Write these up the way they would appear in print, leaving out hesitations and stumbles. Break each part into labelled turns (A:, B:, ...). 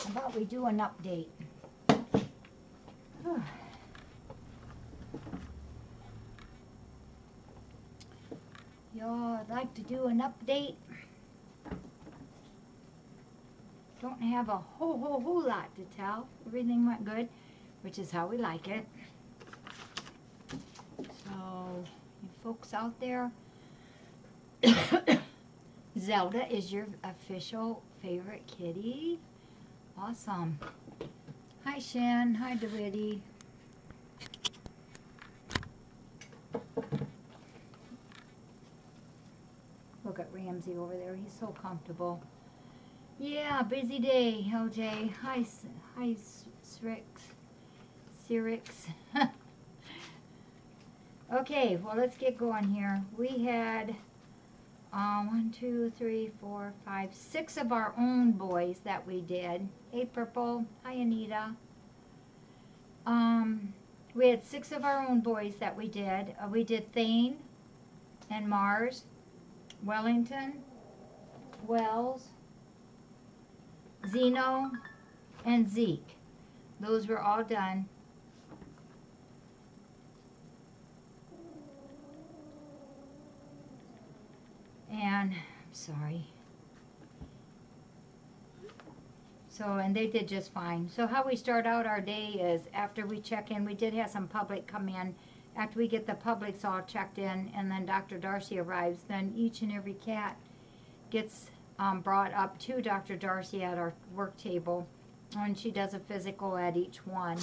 A: How about we do an update? Y'all like to do an update? Don't have a whole lot to tell. Everything went good, which is how we like it. So, you folks out there, Zelda is your official favorite kitty. Awesome. Hi, Shan. Hi, DeWitty. Look at Ramsey over there. He's so comfortable. Yeah, busy day, LJ. Hi, Sirix. Okay, well, let's get going here. We had 1, 2, 3, 4, 5, 6 of our own boys that we did. Hey, Purple. Hi, Anita. We had 6 of our own boys that we did. We did Thane and Mars, Wellington, Wells, Zeno, and Zeke. Those were all done. And, I'm sorry. So, and they did just fine. So how we start out our day is after we check in, we did have some public come in. After we get the publics all checked in and then Dr. Darcy arrives, then each and every cat gets brought up to Dr. Darcy at our work table, and she does a physical at each one.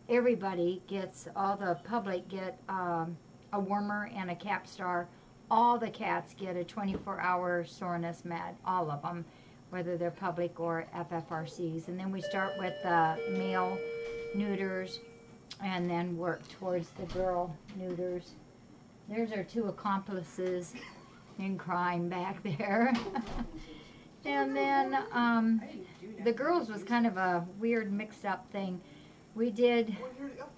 A: Everybody gets, all the public get a warmer and a Capstar. All the cats get a 24-hour soreness med, all of them, whether they're public or FFRCs. And then we start with the male neuters and then work towards the girl neuters. There's our 2 accomplices in crime back there. And then the girls was kind of a weird mixed up thing. We did,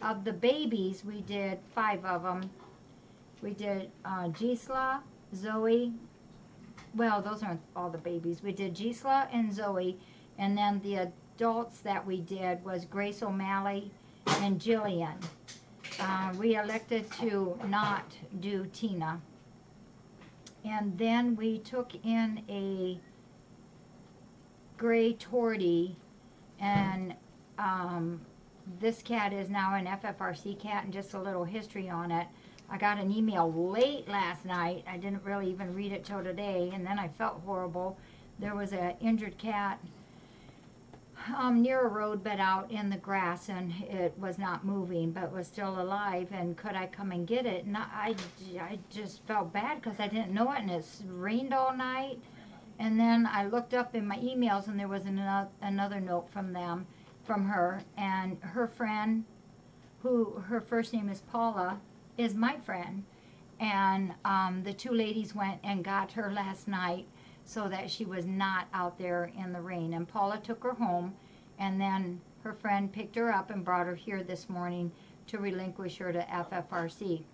A: of the babies, we did 5 of them. We did Gisela, Zoe, well, those aren't all the babies. We did Gisela and Zoe, and then the adults that we did was Grace O'Malley and Jillian. We elected to not do Tina. And then we took in a gray tortie, and this cat is now an FFRC cat, and just a little history on it. I got an email late last night. I didn't really even read it till today, and then I felt horrible. There was an injured cat near a roadbed out in the grass, and it was not moving, but was still alive, and could I come and get it? And I just felt bad because I didn't know it, and it rained all night. And then I looked up in my emails, and there was another note from her, and her friend, who her first name is Paula, is my friend, and the 2 ladies went and got her last night so that she was not out there in the rain. And Paula took her home, and then her friend picked her up and brought her here this morning to relinquish her to FFRC.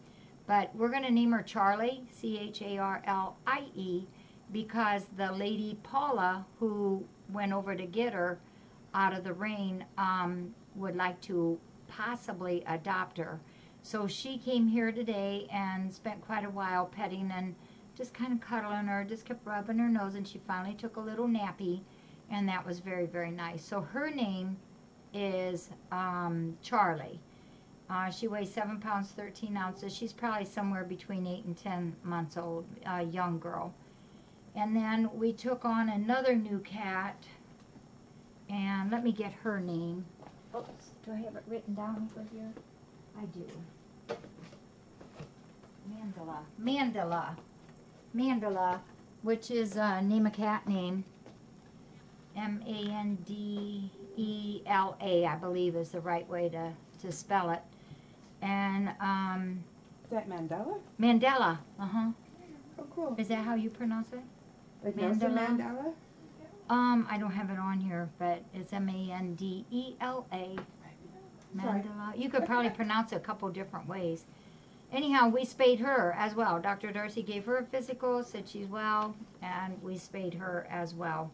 A: But we're going to name her Charlie, C-H-A-R-L-I-E, because the lady Paula, who went over to get her out of the rain, would like to possibly adopt her. So she came here today and spent quite a while petting and just kind of cuddling her, just kept rubbing her nose, and she finally took a little nappy, and that was very, very nice. So her name is Charlie. She weighs 7 pounds, 13 ounces. She's probably somewhere between 8 and 10 months old, a young girl. And then we took on another new cat, and let me get her name. Oops, do I have it written down over here? I do. Mandela, which is name a cat name. M-A-N-D-E-L-A, I believe is the right way to spell it. And
B: is that Mandela?
A: Mandela, uh-huh.
B: Oh, cool.
A: Is that how you pronounce it?
B: Like Nelson Mandela?
A: I don't have it on here, but it's M-A-N-D-E-L-A. Mandela. You could probably pronounce it a couple different ways. Anyhow, we spayed her as well. Dr. Darcy gave her a physical, said she's well, and we spayed her as well.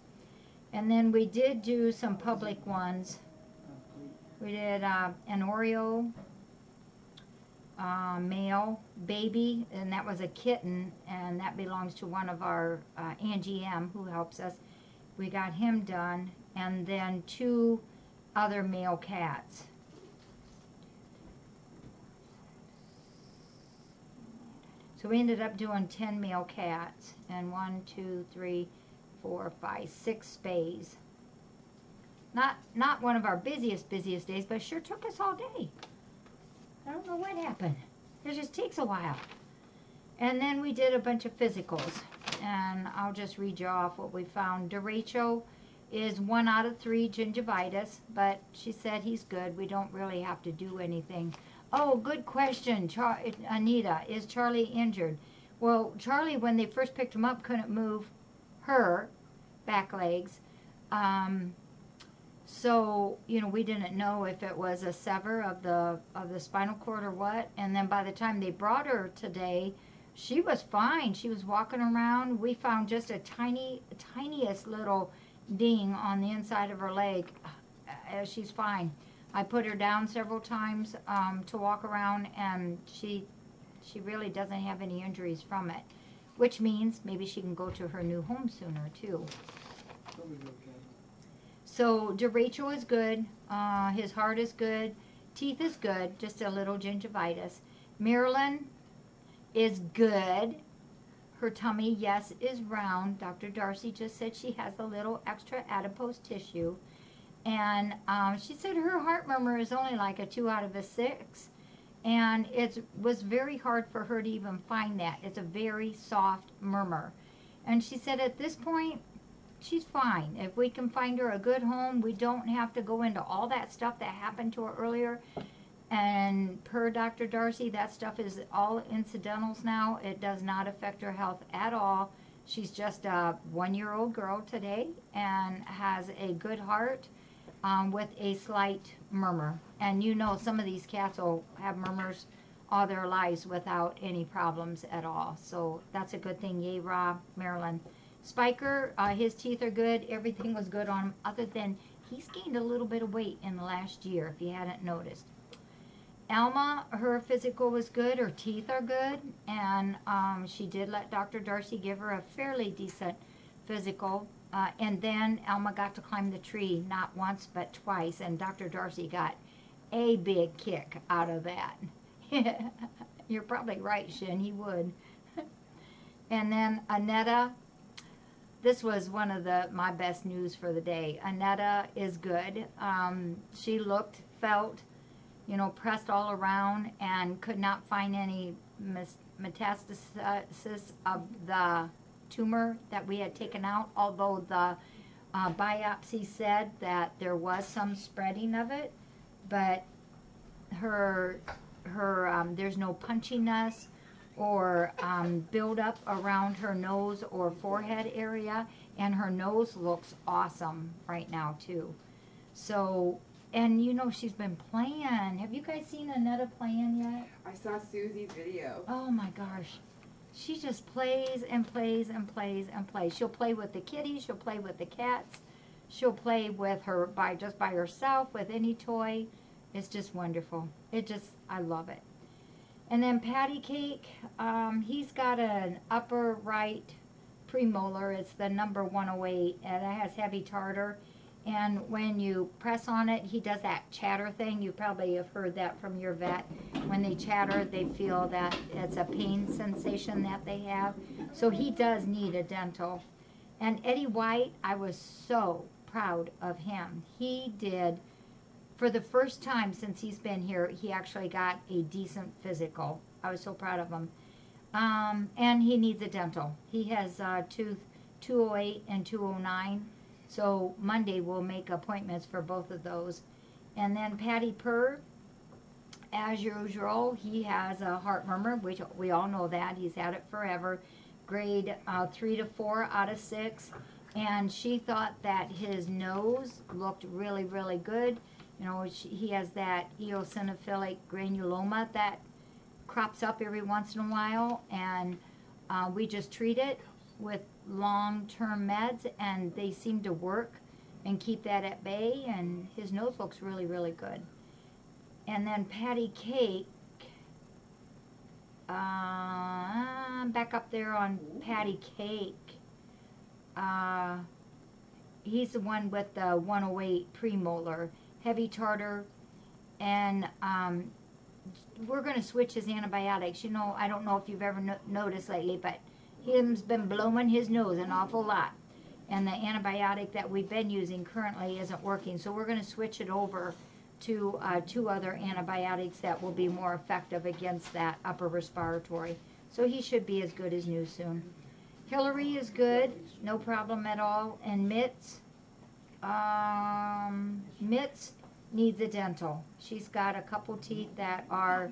A: And then we did do some public ones. We did an Oreo male baby, and that was a kitten, and that belongs to one of our Angie M, who helps us. We got him done, and then 2 other male cats. So we ended up doing 10 male cats, and 1, 2, 3, 4, 5, 6 spays. Not one of our busiest days, but it sure took us all day. I don't know what happened. It just takes a while. And then we did a bunch of physicals, and I'll just read you off what we found. Derecho is 1 out of 3 gingivitis, but she said he's good. We don't really have to do anything. Oh, good question, Anita. Is Charlie injured? Well, Charlie, when they first picked him up, couldn't move her back legs. So, you know, we didn't know if it was a sever of the spinal cord or what. And then by the time they brought her today, she was fine. She was walking around. We found just a tiniest little ding on the inside of her leg. She's fine. I put her down several times to walk around, and she really doesn't have any injuries from it, which means maybe she can go to her new home sooner too. So DeRachel is good. His heart is good. Teeth is good. Just a little gingivitis. Marilyn is good. Her tummy, yes, is round. Dr. Darcy just said she has a little extra adipose tissue. And she said her heart murmur is only like a 2 out of a 6. And it was very hard for her to even find that. It's a very soft murmur. And she said at this point, she's fine. If we can find her a good home, we don't have to go into all that stuff that happened to her earlier. And per Dr. Darcy, that stuff is all incidentals now. It does not affect her health at all. She's just a 1-year-old girl today and has a good heart with a slight murmur. And you know, some of these cats will have murmurs all their lives without any problems at all. So that's a good thing. Yay, Rob, Marilyn. Spiker, his teeth are good. Everything was good on him, other than he's gained a little bit of weight in the last year, if you hadn't noticed. Alma, her physical was good. Her teeth are good. And she did let Dr. Darcy give her a fairly decent physical. And then Alma got to climb the tree, not once, but twice. And Dr. Darcy got a big kick out of that. You're probably right, Shin. He would. And then Annetta. This was one of my best news for the day. Annetta is good. She looked, felt, you know, pressed all around and could not find any metastasis of the tumor that we had taken out, although the biopsy said that there was some spreading of it, but there's no punchiness or buildup around her nose or forehead area, and her nose looks awesome right now too. So, and you know, she's been playing. Have you guys seen Annetta playing yet?
B: I saw Susie's video.
A: Oh my gosh. She just plays and plays and plays and plays. She'll play with the kitties, she'll play with the cats, she'll play with her just by herself with any toy. It's just wonderful. I love it. And then Patty Cake, he's got an upper right premolar. It's the number 108, and it has heavy tartar. And when you press on it, he does that chatter thing. You probably have heard that from your vet. When they chatter, they feel that it's a pain sensation that they have. So he does need a dental. And Eddie White, I was so proud of him. He did, for the first time since he's been here, he actually got a decent physical. I was so proud of him. And he needs a dental. He has tooth 208 and 209. So Monday we'll make appointments for both of those. And then Patty Purr, as usual, he has a heart murmur, which we all know that. He's had it forever. Grade 3 to 4 out of 6. And she thought that his nose looked really, really good. You know, he has that eosinophilic granuloma that crops up every once in a while. And we just treat it with long-term meds, and they seem to work and keep that at bay, and his nose looks really, really good. And then Patty Cake, back up there on Patty Cake, he's the one with the 108 premolar, heavy tartar, and we're going to switch his antibiotics. You know, I don't know if you've ever noticed lately, but he's been blowing his nose an awful lot. And the antibiotic that we've been using currently isn't working. So we're going to switch it over to 2 other antibiotics that will be more effective against that upper respiratory. So he should be as good as new soon. Hillary is good, no problem at all. And Mitz needs a dental. She's got a couple teeth that are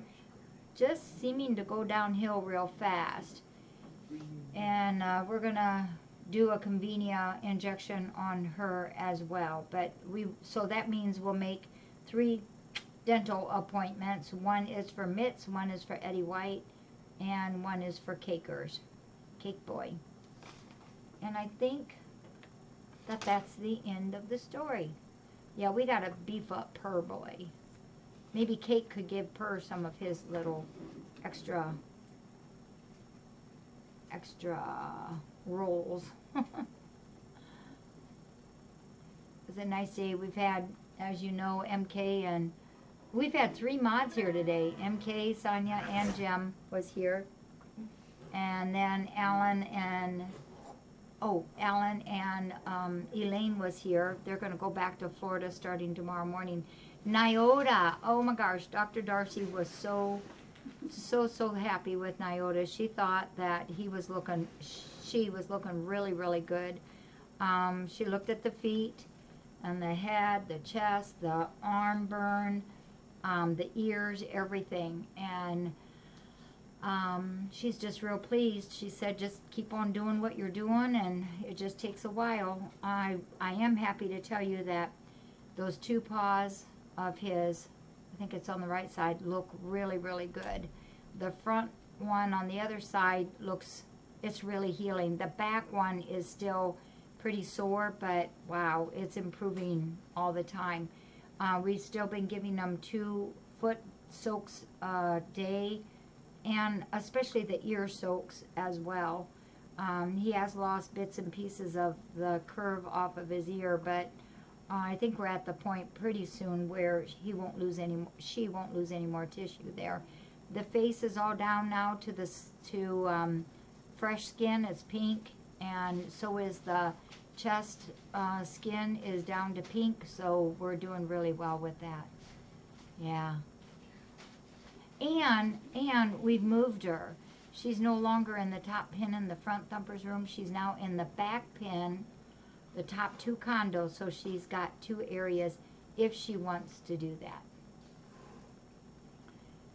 A: just seeming to go downhill real fast. And we're going to do a convenient injection on her as well. But so that means we'll make 3 dental appointments. One is for Mitz, one is for Eddie White, and one is for Cake Boy. And I think that that's the end of the story. Yeah, we got to beef up Purr Boy. Maybe Cake could give Purr some of his little extra rolls. It was a nice day. We've had, as you know, MK, and we've had 3 mods here today. MK, Sonia, and Jim was here. And then Alan and Elaine was here. They're going to go back to Florida starting tomorrow morning. Nyota, oh my gosh, Dr. Darcy was so happy with Nyota. She thought that she was looking really, really good. She looked at the feet and the head, the chest, the arm burn, the ears, everything. And she's just real pleased. She said, just keep on doing what you're doing, and it just takes a while. I am happy to tell you that those 2 paws of his, I think it's on the right side, look really, really good. The front one on the other side it's really healing. The back one is still pretty sore, but wow, it's improving all the time. We've still been giving them 2 foot soaks a day, and especially the ear soaks as well. He has lost bits and pieces of the curve off of his ear, but I think we're at the point pretty soon where she won't lose any more tissue there. The face is all down now to fresh skin. It's pink, and so is the chest skin is down to pink, so we're doing really well with that. Yeah. And we've moved her. She's no longer in the top pin in the front thumper's room. She's now in the back pin, the top 2 condos, so she's got 2 areas if she wants to do that.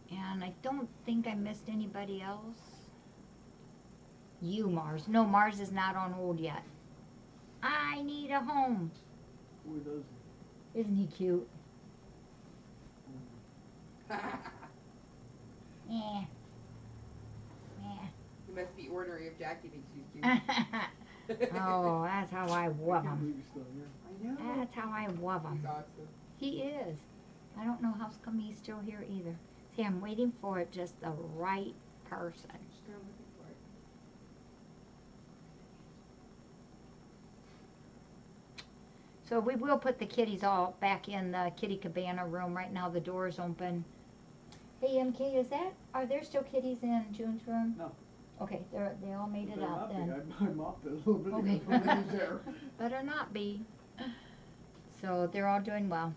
A: And I don't think I missed anybody else. You, Mars. No, Mars is not on hold yet. I need a home.
C: Who doesn't?
A: Isn't he cute? Yeah.
B: You must be ordinary if Jackie thinks she's cute.
A: Oh, that's how I love
C: I can't
A: him.
C: believe he's still here.
B: I know.
A: That's how I love him.
B: He's awesome.
A: He is. I don't know how come he's still here either. See, I'm waiting for just the right person.
B: Just kind of looking for it.
A: So we will put the kitties all back in the kitty cabana room. Right now the door's open. Hey, MK, are there still kitties in June's room?
C: No.
A: Okay, they all made it
C: Better
A: out
C: not be.
A: then.
C: I mopped it a little bit
A: Okay.
C: ago when he was there.
A: Better not be. So they're all doing well.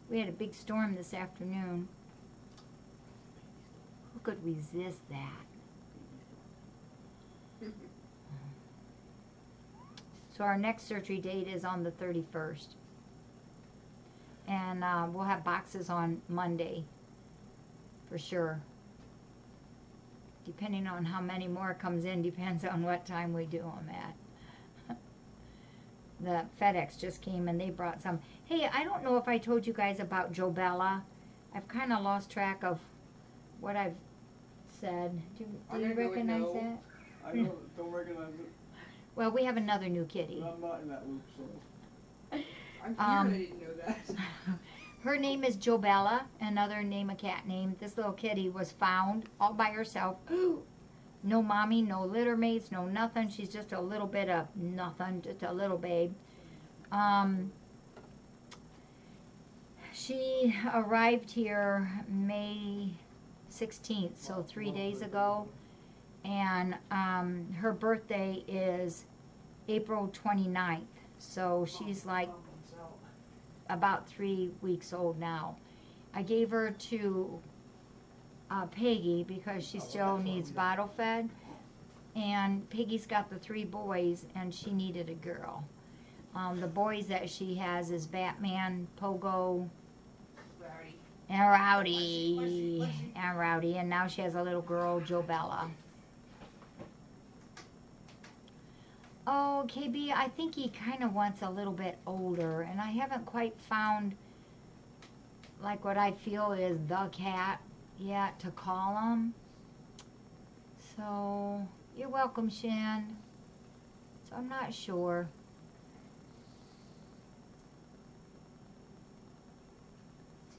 A: We had a big storm this afternoon. Who could resist that? So our next surgery date is on the 31st. And we'll have boxes on Monday, for sure. Depending on how many more comes in, depends on what time we do them at. The FedEx just came and they brought some. Hey, I don't know if I told you guys about Jobella. I've kind of lost track of what I've said. Do you
B: I'm gonna go with
A: recognize
B: no.
A: that?
C: I don't recognize it,
A: Well, we have another new kitty.
C: but I'm not in that loop, so.
B: I'm
A: Um,
B: here, I didn't know that.
A: Her name is Jobella, another name a cat name. This little kitty was found all by herself. No mommy, no litter mates, no nothing. She's just a little bit of nothing, just a little babe. She arrived here May 16th, so 3 days ago. And her birthday is April 29th. So she's like about 3 weeks old now. I gave her to Peggy because she still needs bottle fed, and Peggy's got the 3 boys and she needed a girl. The boys that she has is Batman, Pogo, and Rowdy, and now she has a little girl, Jobella. Oh, KB, I think he kind of wants a little bit older, and I haven't quite found like what I feel is the cat yet to call him. So, you're welcome, Shin. So I'm not sure.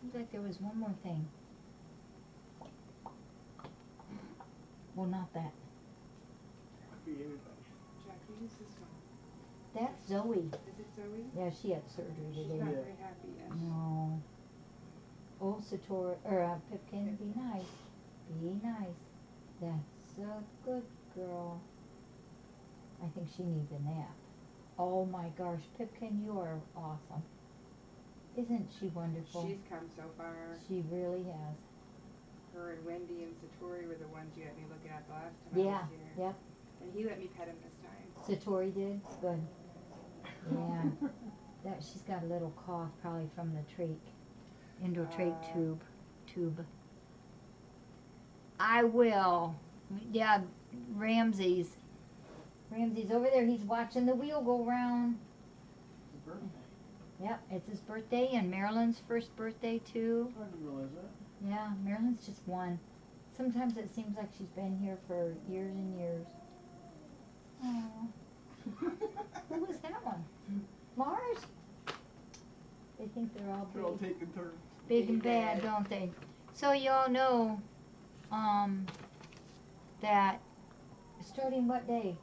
A: Seems like there was one more thing. Well, not that.
C: Could be anything.
B: Jackie, who's this one?
A: That's Zoe.
B: Is it Zoe?
A: Yeah, she had surgery
B: She's
A: today.
B: not
C: Yeah.
B: very happy yet.
A: No. Oh, Sator, or Pipkin, be nice. Be nice. That's a good girl. I think she needs a nap. Oh my gosh, Pipkin, you are awesome. Isn't she wonderful?
B: She's come so far.
A: She really has.
B: Her and Wendy and Satori were the ones you had me looking at the last time I
A: Yeah,
B: was here.
A: yep.
B: And he let me pet him this time.
A: Satori did? Good. Yeah. That she's got a little cough probably from the trach, endotrach tube. I will. Yeah, Ramsey's over there. He's watching the wheel go round.
C: It's a birthday.
A: Yep, it's his birthday and Marilyn's first birthday too.
C: I didn't realize that.
A: Yeah, Marilyn's just one. Sometimes it seems like she's been here for years and years. Oh, who was that one? Mars? They think they're all
C: They're all
A: big,
C: taking turns.
A: big and bad, don't they? So you all know, that starting what day?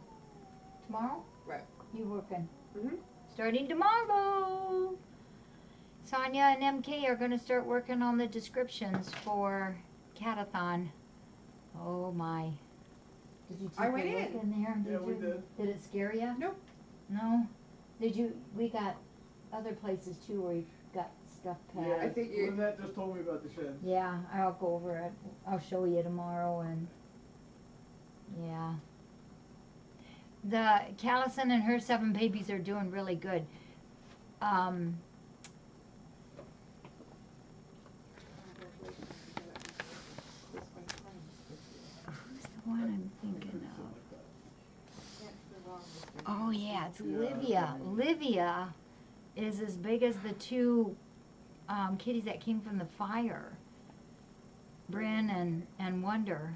A: Tomorrow?
B: Right.
A: You working?
B: Mm-hmm.
A: Starting tomorrow. Sonia and MK are going to start working on the descriptions for Catathon. Oh my. Did you
B: I
A: take
B: went
A: a look
B: in.
A: in there?
C: Yeah, we did.
A: Did it scare you?
B: Nope.
A: No? Did you, we got other places too where you got stuff packed.
C: Yeah,
B: I figured-
C: Lynette just told me about the shed.
A: Yeah, I'll go over it. I'll show you tomorrow and yeah. The Callison and her 7 babies are doing really good.
B: This one's mine.
A: Who's the one I'm thinking
C: Something
A: of?
C: like that.
B: That's the wrong one.
A: Oh yeah, it's
C: Yeah,
A: Livia.
C: that's right.
A: Livia is as big as the 2 kitties that came from the fire. Bryn and Wonder.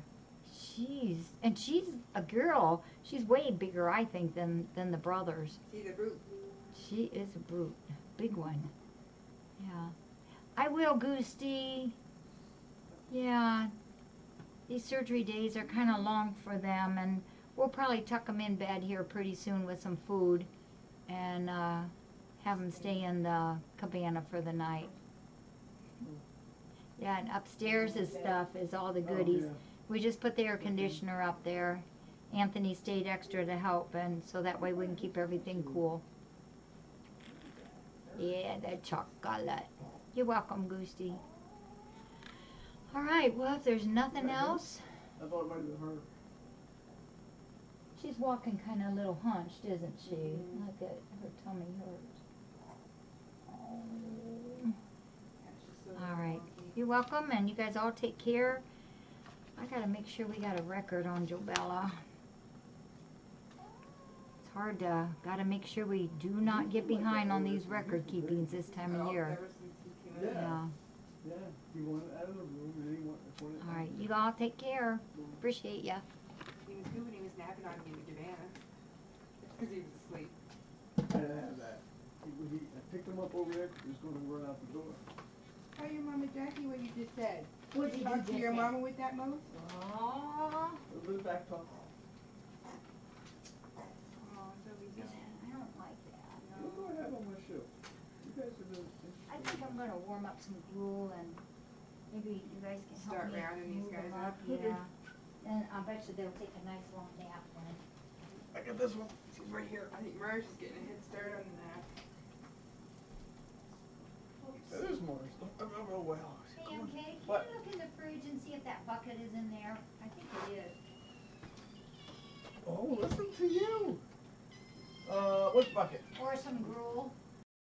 A: She's a girl. She's way bigger, I think, than the brothers.
B: See the brute.
A: She is a brute, big one. Yeah, I will, Goosty. Yeah, these surgery days are kind of long for them, and we'll probably tuck them in bed here pretty soon with some food, and have them stay in the cabana for the night. Yeah, and upstairs is stuff, is all the goodies.
C: Oh, yeah.
A: We just put the air conditioner up there. Anthony stayed extra to help, and so that way we can keep everything cool. Yeah, the chocolate. You're welcome, Goosty. All right, well, if there's nothing else,
C: I thought it might have been her.
A: she's walking kind of a little hunched, isn't she? Look at her tummy hurts. Oh.
B: Yeah, she's so
A: All right.
B: wonky.
A: You're welcome, and you guys all take care. I gotta make sure we got a record on Jobella. It's hard to, gotta make sure we do not get behind on these record keepings this time of
B: Oh,
A: year.
B: ever since he came in.
C: Yeah.
A: Yeah.
C: Yeah, he wanted out of the room and he wanted.
A: All right, you all take care. Appreciate ya.
B: He was good when he was napping on him in the cabana. Because he was asleep.
C: I didn't have that. I picked him up over there 'cause he was gonna run out the door.
B: Tell your mama Jackie what you just said.
A: What did you
B: Talk
A: just
B: to your
A: say?
B: mama with that mouth?
A: Aw.
C: A little back talk.
B: Oh, so we
A: I
B: don't.
A: don't like that.
C: We'll go ahead on my show. You guys are the.
A: I think I'm gonna warm up some gruel and maybe you guys can help
B: Start
A: me
B: rounding these
A: move
B: guys
A: them
B: up.
A: Yeah. And I bet you they'll take a nice long nap then.
C: I got this one. She's right here.
B: I think Merge is getting a head start on that.
C: That is Mars. Oh, well.
A: Hey, MK, can
C: What?
A: you look in the fridge and see if that bucket is in there? I think it is.
C: Oh, listen to you. Which bucket?
A: Or some gruel.